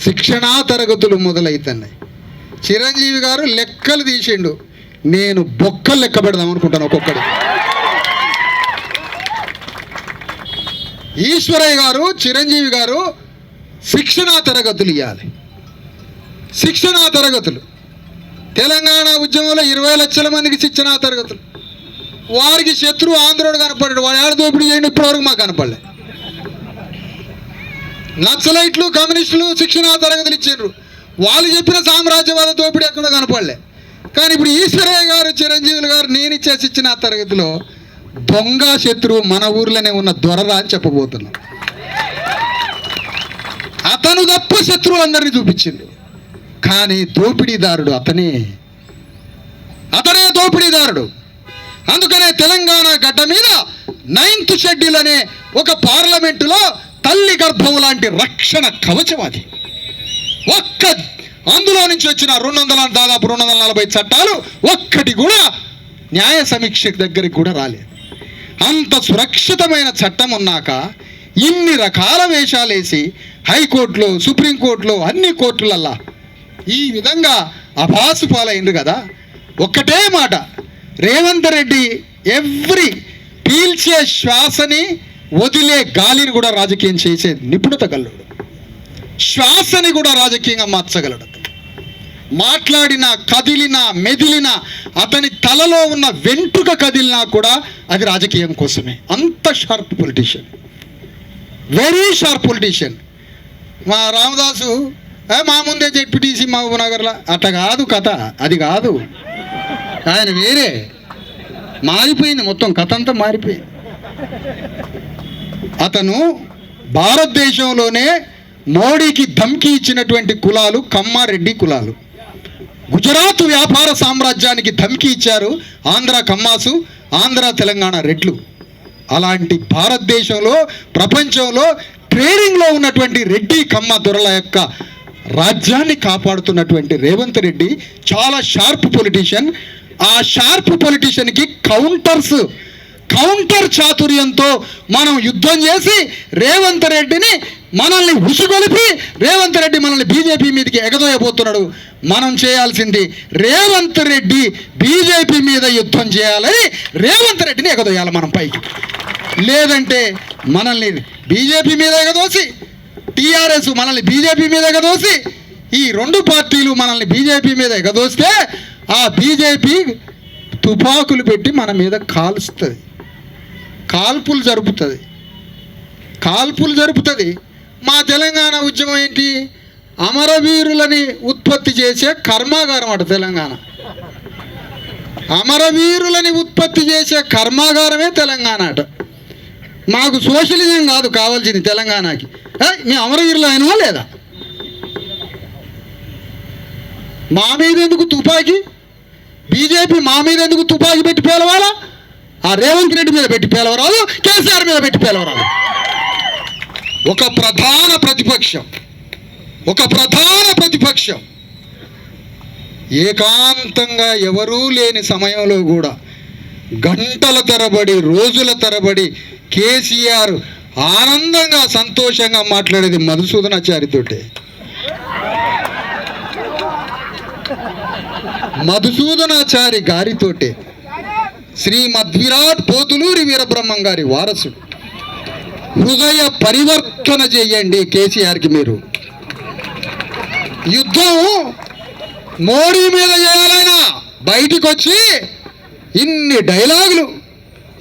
శిక్షణా తరగతులు మొదలవుతున్నాయి. చిరంజీవి గారు లెక్కలు తీసిండు, నేను బొక్కలు లెక్క పెడదాం అనుకుంటాను ఒక్కొక్కడి. ఈశ్వరయ్య గారు, చిరంజీవి గారు శిక్షణా తరగతులు ఇవ్వాలి. శిక్షణా తరగతులు తెలంగాణ ఉద్యమంలో 20 లక్షల మందికి శిక్షణా తరగతులు. వారికి శత్రువు ఆంధ్రోడు కనపడ్డాడు, వాడు ఏడ దోపిడీ చేయండి ఇప్పటివరకు మాకు కనపడలే. నక్సలైట్లు, కమ్యూనిస్టులు శిక్షణా తరగతులు ఇచ్చారు, వాళ్ళు చెప్పిన సామ్రాజ్యవాద దోపిడీ ఎక్కడ కనపడలే. కానీ ఇప్పుడు ఈశ్వరయ్య గారు, చిరంజీవులు గారు నేను ఇచ్చే శిక్షణా తరగతిలో దొంగ శత్రువు మన ఊర్లోనే ఉన్న దొరరా అని చెప్పబోతున్నాం. అతను తప్ప శత్రువులందరినీ చూపించిండు, కానీ దోపిడీదారుడు అతనే దోపిడీదారుడు. అందుకనే తెలంగాణ గడ్డ మీద 9th షెడ్యూల్ అనే ఒక పార్లమెంటులో తల్లి గర్భం లాంటి రక్షణ కవచం అది. అందులో నుంచి వచ్చిన దాదాపు 240 చట్టాలు ఒక్కటి కూడా న్యాయ సమీక్ష దగ్గరికి కూడా రాలేదు. అంత సురక్షితమైన చట్టం ఉన్నాక ఇన్ని రకాల వేషాలేసి హైకోర్టులో, సుప్రీంకోర్టులో, అన్ని కోర్టులల్లా ఈ విధంగా అభాసు పాలైండు కదా. ఒక్కటే మాట, రేవంత్ రెడ్డి పీల్చే శ్వాసని వదిలే గాలిని కూడా రాజకీయం చేసే నిపుణత గలడు, శ్వాసని కూడా రాజకీయంగా మార్చగలడు. మాట్లాడినా, కదిలినా, మెదిలినా, అతని తలలో ఉన్న వెంట్రుక కదిలినా కూడా అది రాజకీయం కోసమే. అంత sharp politician, very sharp politician. మా రామదాసు మా ముందే జెడ్పీటీసీ మహబూబ్నగర్లో, అట్లా కాదు కథ, అది కాదు. ఆయన వేరే, మారిపోయింది మొత్తం, కథ అంతా మారిపోయింది. అతను భారతదేశంలోనే మోడీకి ధమ్కి ఇచ్చినటువంటి కులాలు కమ్మారెడ్డి కులాలు. గుజరాత్ వ్యాపార సామ్రాజ్యానికి ధమ్కి ఇచ్చారు ఆంధ్ర కమ్మాసు, ఆంధ్ర తెలంగాణ రెడ్లు. అలాంటి భారతదేశంలో, ప్రపంచంలో ట్రేడింగ్లో ఉన్నటువంటి రెడ్డి కమ్మ దొరల యొక్క రాజ్యాన్ని కాపాడుతున్నటువంటి రేవంత్ రెడ్డి చాలా షార్ప్ పొలిటీషియన్. ఆ షార్ప్ పొలిటీషియన్కి కౌంటర్ చాతుర్యంతో మనం యుద్ధం చేసి రేవంత్ రెడ్డిని, మనల్ని ఉసుగొలిపి రేవంత్ రెడ్డి మనల్ని బీజేపీ మీదకి ఎగదోయబోతున్నాడు. మనం చేయాల్సింది రేవంత్ రెడ్డి బీజేపీ మీద యుద్ధం చేయాలని రేవంత్ రెడ్డిని ఎగదోయాలి మనం పైకి. లేదంటే మనల్ని బీజేపీ మీద ఎగదోసి, టీఆర్ఎస్ మనల్ని బీజేపీ మీద ఎగదోసి, ఈ 2 పార్టీలు మనల్ని బీజేపీ మీద ఎగదోస్తే ఆ బీజేపీ తుపాకులు పెట్టి మన మీద కాల్స్తుంది, కాల్పులు జరుపుతుంది. మా తెలంగాణ ఉద్యమం ఏంటి? అమరవీరులని ఉత్పత్తి చేసే కర్మాగారం అట తెలంగాణ. అమరవీరులని ఉత్పత్తి చేసే కర్మాగారమే తెలంగాణ అట. మాకు సోషలిజం కాదు కావాల్సింది తెలంగాణకి. మేము అమరవీరులు అయినా లేదా? మా మీద ఎందుకు తుపాకీ? బీజేపీ మా మీద ఎందుకు తుపాకీ పెట్టి పేలవాలా? ఆ రేవంత్ రెడ్డి మీద పెట్టి పేలవరాదు, కేసీఆర్ మీద పెట్టి పేలవరాదు. ఒక ప్రధాన ప్రతిపక్షం ఏకాంతంగా ఎవరూ లేని సమయంలో కూడా గంటల తరబడి, రోజుల తరబడి కేసీఆర్ ఆనందంగా, సంతోషంగా మాట్లాడేది మధుసూదనాచారితోటే. మధుసూదనాచారి గారితోటే. శ్రీమద్విరాట్ పోతులూరి వీరబ్రహ్మం గారి వారసుడు. హృదయ పరివర్తన చేయండి కేసీఆర్కి. మీరు యుద్ధం మోడీ మీద చేయాలైనా బయటికి వచ్చి ఇన్ని డైలాగులు,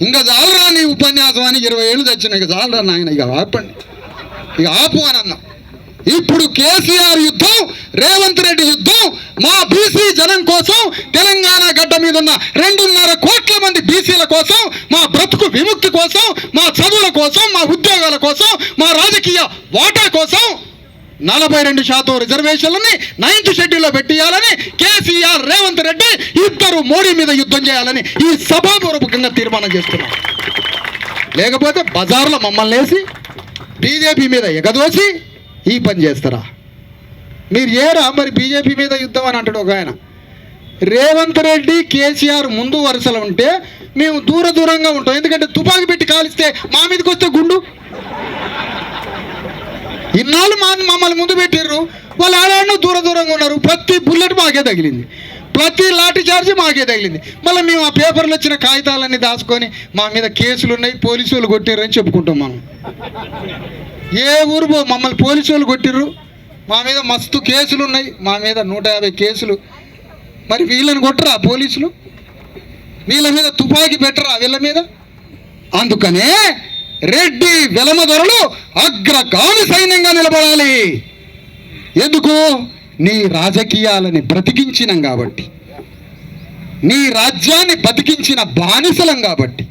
ఇంకా చాలరా నీ ఉపన్యాసం అని 20 ఏళ్ళు తెచ్చిన, ఇక చాలరా నాయన, ఇక ఆపండి, ఇక ఆపు అని అన్నా. ఇప్పుడు కేసీఆర్ యుద్ధం, రేవంత్ రెడ్డి యుద్ధం మా బీసీ జనం కోసం, తెలంగాణ గడ్డ మీద ఉన్న 2.5 కోట్ల మంది బీసీల కోసం, మా బ్రతుకు విముక్తి కోసం, మా చదువుల కోసం, మా ఉద్యోగాల కోసం, మా రాజకీయ వాటా కోసం 42% రిజర్వేషన్లని 9th షెడ్యూల్లో పెట్టియాలని కేసీఆర్, రేవంత్ రెడ్డి ఇద్దరు మోడీ మీద యుద్ధం చేయాలని ఈ సభాపూర్వకంగా తీర్మానం చేస్తున్నాం. లేకపోతే బజార్లో మమ్మల్ని వేసి బీజేపీ మీద ఎగదోసి ఈ పని చేస్తారా? మీరు ఏరా మరి బీజేపీ మీద యుద్ధం అని అంటాడు ఒక ఆయన. రేవంత్ రెడ్డి, కేసీఆర్ ముందు వరుసలో ఉంటే మేము దూరంగా ఉంటాం. ఎందుకంటే తుపాకీ పెట్టి కాలిస్తే మా మీదకి వస్తే గుండు. ఇన్నాళ్ళు మమ్మల్ని ముందు పెట్టిర్రు, వాళ్ళు ఆడాడిన దూరంగా ఉన్నారు. ప్రతి బుల్లెట్ మాకే తగిలింది, ప్రతి లాఠీ చార్జీ మాకే తగిలింది. మళ్ళీ మేము ఆ పేపర్లు వచ్చిన కాగితాలన్నీ దాచుకొని మా మీద కేసులు ఉన్నాయి, పోలీసు వాళ్ళు కొట్టిర్రు అని చెప్పుకుంటాం. మనం ఏ ఊరు మమ్మల్ని పోలీసు వాళ్ళు కొట్టిర్రు, మా మీద మస్తు కేసులు ఉన్నాయి, మా మీద 150 కేసులు. మరి వీళ్ళని కొట్టరా పోలీసులు? వీళ్ళ మీద తుపాకీ పెట్టరా వీళ్ళ మీద? అందుకనే రెడ్డి వెలమ దొరలు అగ్రగామి సైన్యంగా నిలబడాలి. ఎందుకు? నీ రాజకీయాలని బ్రతికించినాం కాబట్టి, నీ రాజ్యాన్ని బతికించిన బానిసలం కాబట్టి.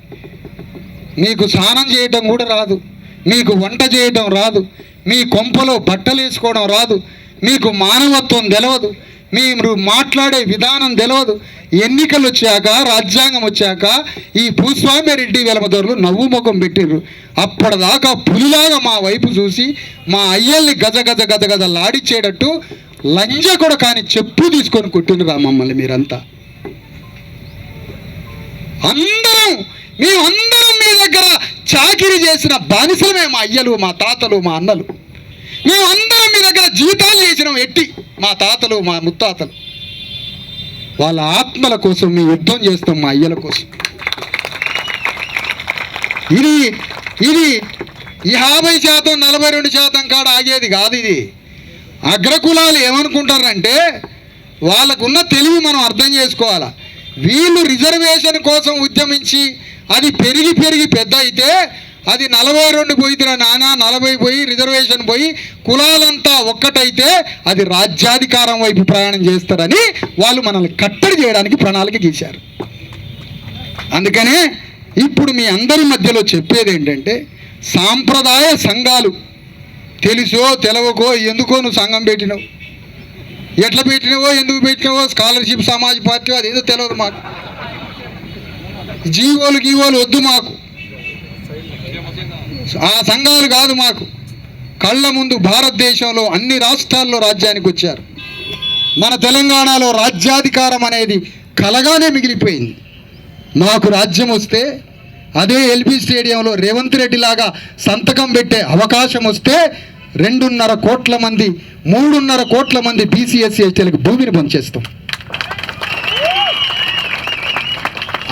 మీకు స్నానం చేయటం కూడా రాదు, మీకు వంట చేయటం రాదు, మీ కొంపలో బట్టలు వేసుకోవడం రాదు, మీకు మానవత్వం తెలియదు, మీరు మాట్లాడే విధానం తెలియదు. ఎన్నికలు వచ్చాక, రాజ్యాంగం వచ్చాక ఈ భూస్వామ్య రెడ్డి వెలమదొరలు నవ్వు ముఖం పెట్టిర్రు. అప్పటిదాకా పులిలాగా మా వైపు చూసి మా అయ్యల్ని గజ లాడిచ్చేటట్టు లంజ కూడా కానీ చెప్పు తీసుకొని కొట్టినరా మమ్మల్ని మీరంతా. మేమందరం మీ దగ్గర చాకిరీ చేసిన బానిసలమే మా అయ్యలు, మా తాతలు, మా అన్నలు. మేమందరం మీ దగ్గర జీవితాలు చేసినాం ఎట్టి, మా తాతలు, మా ముత్తాతలు. వాళ్ళ ఆత్మల కోసం మేము యుద్ధం చేస్తాం, మా అయ్యల కోసం. ఇది 50% 42% కాడ ఆగేది కాదు. ఇది అగ్రకులాలు ఏమనుకుంటారంటే, వాళ్ళకున్న తెలివి మనం అర్థం చేసుకోవాలా. వీళ్ళు రిజర్వేషన్ కోసం ఉద్యమించి అది పెరిగి పెద్ద అయితే అది 42 పోయిదిరా నాన్న, 40 పోయి రిజర్వేషన్ పోయి కులాలంతా ఒక్కటైతే అది రాజ్యాధికారం వైపు ప్రయాణం చేస్తారని వాళ్ళు మనల్ని కట్టడి చేయడానికి ప్రణాళిక గీశారు. అందుకనే ఇప్పుడు మీ అందరి మధ్యలో చెప్పేది ఏంటంటే, సాంప్రదాయ సంఘాలు తెలుసో తెలవకో ఎందుకో నువ్వు సంఘం పెట్టినావు, ఎట్లా పెట్టినావో ఎందుకు పెట్టినావో, స్కాలర్షిప్ సమాజ్ పార్టీ అదేదో తెలియదు మాకు. గీవోలు వద్దు మాకు, ఆ సంఘాలు కాదు మాకు. కళ్ళ ముందు భారతదేశంలో అన్ని రాష్ట్రాల్లో రాజ్యానికి వచ్చారు. మన తెలంగాణలో రాజ్యాధికారం అనేది కలగానే మిగిలిపోయింది. మాకు రాజ్యం వస్తే అదే ఎల్బీ స్టేడియంలో రేవంత్ రెడ్డి లాగా సంతకం పెట్టే అవకాశం వస్తే 2.5 కోట్ల మంది 3.5 కోట్ల మంది బీసీ ఎస్సీ ఎస్టీలకు భూమిని పంచేస్తాం.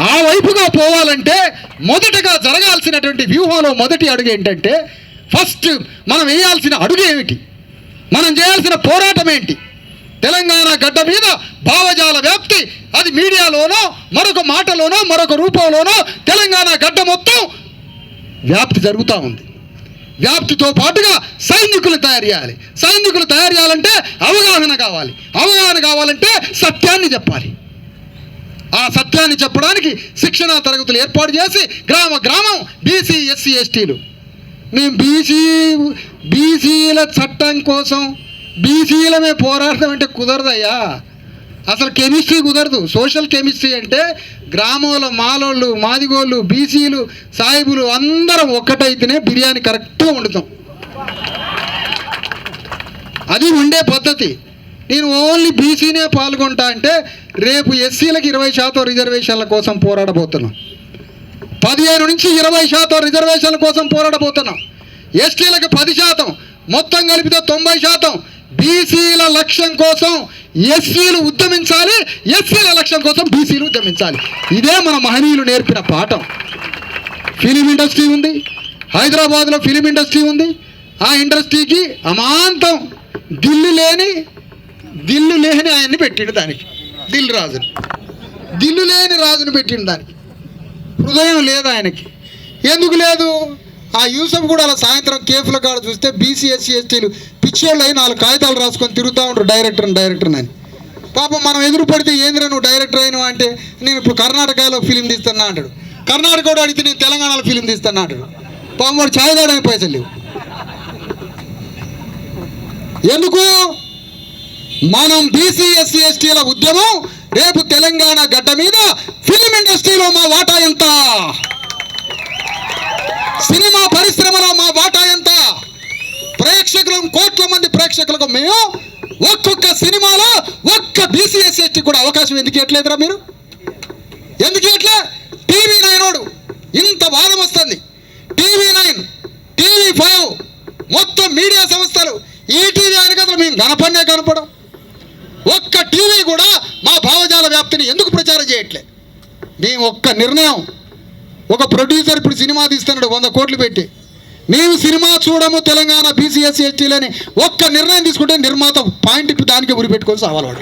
ఆ వైపుగా పోవాలంటే మొదటగా జరగాల్సినటువంటి వ్యూహంలో మొదటి అడుగు ఏంటంటే, ఫస్ట్ మనం వేయాల్సిన అడుగు ఏమిటి, మనం చేయాల్సిన పోరాటం ఏంటి? తెలంగాణ గడ్డ మీద భావజాల వ్యాప్తి, అది మీడియాలోనో మరొక మాటలోనో మరొక రూపంలోనో తెలంగాణ గడ్డ మొత్తం వ్యాప్తి జరుగుతూ ఉంది. వ్యాప్తితో పాటుగా సైనికులు తయారు చేయాలి. సైనికులు తయారు చేయాలంటే అవగాహన కావాలి. అవగాహన కావాలంటే సత్యాన్ని చెప్పాలి. ఆ సత్యాన్ని చెప్పడానికి శిక్షణా తరగతులు ఏర్పాటు చేసి గ్రామం బీసీ ఎస్సీ ఎస్టీలు, మేము బీసీల చట్టం కోసం బీసీలమే పోరాడడం అంటే కుదరదయ్యా. అసలు కెమిస్ట్రీ కుదరదు. సోషల్ కెమిస్ట్రీ అంటే గ్రామంలో మాలోళ్ళు, మాదిగోళ్ళు, బీసీలు, సాయిబులు అందరం ఒక్కటైతేనే బిర్యానీ కరెక్ట్గా వండుతాం. అది ఉండే పద్ధతి. నేను ఓన్లీ బీసీనే పాల్గొంటా అంటే రేపు ఎస్సీలకు 20% రిజర్వేషన్ల కోసం పోరాడబోతున్నాం. 15 నుంచి 20% రిజర్వేషన్ల కోసం పోరాడబోతున్నాం. ఎస్టీలకు 10%, మొత్తం కలిపితే 90%. బీసీల లక్ష్యం కోసం ఎస్సీలు ఉద్యమించాలి, ఎస్సీల లక్ష్యం కోసం బీసీలు ఉద్యమించాలి. ఇదే మన మహనీయులు నేర్పిన పాఠం. ఫిలిం ఇండస్ట్రీ ఉంది, హైదరాబాద్లో ఫిలిం ఇండస్ట్రీ ఉంది. ఆ ఇండస్ట్రీకి అమాంతం దిల్లు లేని ఆయన్ని పెట్టిండు దానికి, దిల్లు లేని రాజుని పెట్టిండు దానికి. హృదయం లేదు ఆయనకి. ఎందుకు లేదు? ఆ యూసఫ్ కూడా అలా సాయంత్రం కేఫ్ల కాడ చూస్తే బీసీ ఎస్సీ ఎస్టీలు పిచ్చోళ్ళు అయి 4 కాగితాలు రాసుకొని తిరుగుతూ ఉంటారు డైరెక్టర్ అని. పాపం మనం ఎదురు పడితే ఏంద్రా నువ్వు డైరెక్టర్ అయినావు అంటే, నేను ఇప్పుడు కర్ణాటకలో ఫిలిం తీస్తున్నా అంటాడు. కర్ణాటకలో అడిగితే నేను తెలంగాణలో ఫిలిం తీస్తున్నా అంటాడు. పాపం వాడు ఛాయ్ తాగడానికి పైసలు లేవు. ఎందుకు? మనం బీసీ ఎస్సీ ఎస్టీల ఉద్యమం రేపు తెలంగాణ గడ్డ మీద ఫిలిం ఇండస్ట్రీలో మా వాటా ఎంత, సినిమా పరిశ్రమలో మా వాటా ఎంత, ప్రేక్షకులకు కోట్ల మంది ప్రేక్షకులకు మేము ఒక్కొక్క సినిమాలో ఒక్క బీసీ ఎస్సీ ఎస్టీ కూడా అవకాశం ఎందుకు ఇవ్వట్లేదురా మీరు? ఎందుకు ఇవ్వట్లే? TV9 ఇంత వాదం వస్తుంది. TV9, TV5 మొత్తం మీడియా సంస్థ ఈటీవీ అని కదా మేము కనపడినే కనపడం. ఒక్క టీవీ కూడా మా భావజాల వ్యాప్తిని ఎందుకు ప్రచారం చేయట్లే? మేము ఒక్క నిర్ణయం, ఒక ప్రొడ్యూసర్ ఇప్పుడు సినిమా తీస్తున్నాడు 100 కోట్లు పెట్టి, మేము సినిమా చూడము తెలంగాణ బీసీ ఎస్సీ ఎస్టీలని ఒక్క నిర్ణయం తీసుకుంటే నిర్మాత పాయింట్ ఇప్పుడు దానికే ఉరి పెట్టుకొని సావాలవాడు.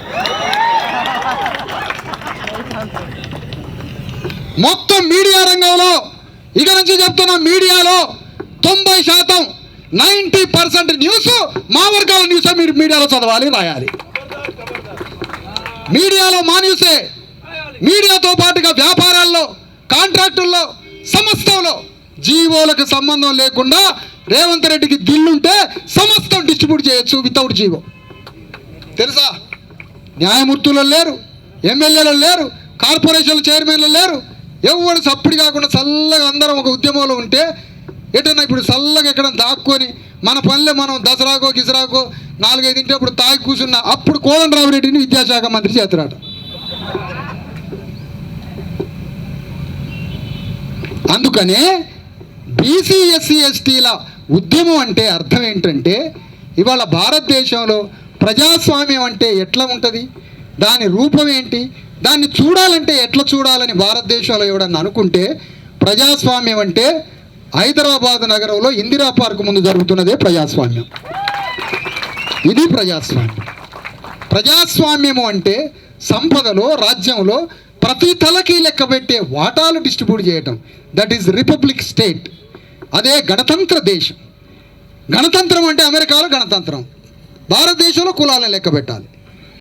మొత్తం మీడియా రంగంలో ఇక నుంచి చెప్తున్నా, మీడియాలో 90% 90% న్యూస్ మా వర్గాల న్యూసే మీరు మీడియాలో చదవాలి, రాయాలి. మీడియాలో మా న్యూసే. మీడియాతో పాటుగా వ్యాపారాల్లో, కాంట్రాక్టుల్లో, సమస్తంలో జీవోలకు సంబంధం లేకుండా రేవంత్ రెడ్డికి దిల్లుంటే సమస్తం డిస్ట్రిబ్యూట్ చేయొచ్చు వితౌట్ జీవో. తెలుసా? న్యాయమూర్తులు లేరు, ఎమ్మెల్యేలు లేరు, కార్పొరేషన్ చైర్మన్లు లేరు. ఎవరు సప్పుడు కాకుండా చల్లగా అందరం ఒక ఉద్యమంలో ఉంటే ఎటన్నా ఇప్పుడు చల్లగా ఎక్కడ దాక్కొని మన పనిలో మనం దసరాకో గిసరాకో 4-5 ఇంటప్పుడు తాగి కూర్చున్నా అప్పుడు కోదండరామిరెడ్డిని విద్యాశాఖ మంత్రి చేతురాట. అందుకనే బీసీ ఎస్సీ ఎస్టీల ఉద్యమం అంటే అర్థం ఏంటంటే, ఇవాళ భారతదేశంలో ప్రజాస్వామ్యం అంటే ఎట్లా ఉంటుంది, దాని రూపం ఏంటి, దాన్ని చూడాలంటే ఎట్లా చూడాలని భారతదేశంలో ఎవడన్నా అనుకుంటే, ప్రజాస్వామ్యం అంటే హైదరాబాద్ నగరంలో ఇందిరా పార్క్ ముందు జరుగుతున్నదే ప్రజాస్వామ్యం. ఇది ప్రజాస్వామ్యం. ప్రజాస్వామ్యము అంటే సంపదలో, రాజ్యంలో ప్రతి తలకి లెక్క పెట్టే వాటాలు డిస్ట్రిబ్యూట్ చేయటం. That is republic state. అదే గణతంత్ర దేశం. గణతంత్రం అంటే అమెరికాలో గణతంత్రం, భారతదేశంలో కులాలను లెక్క పెట్టాలి.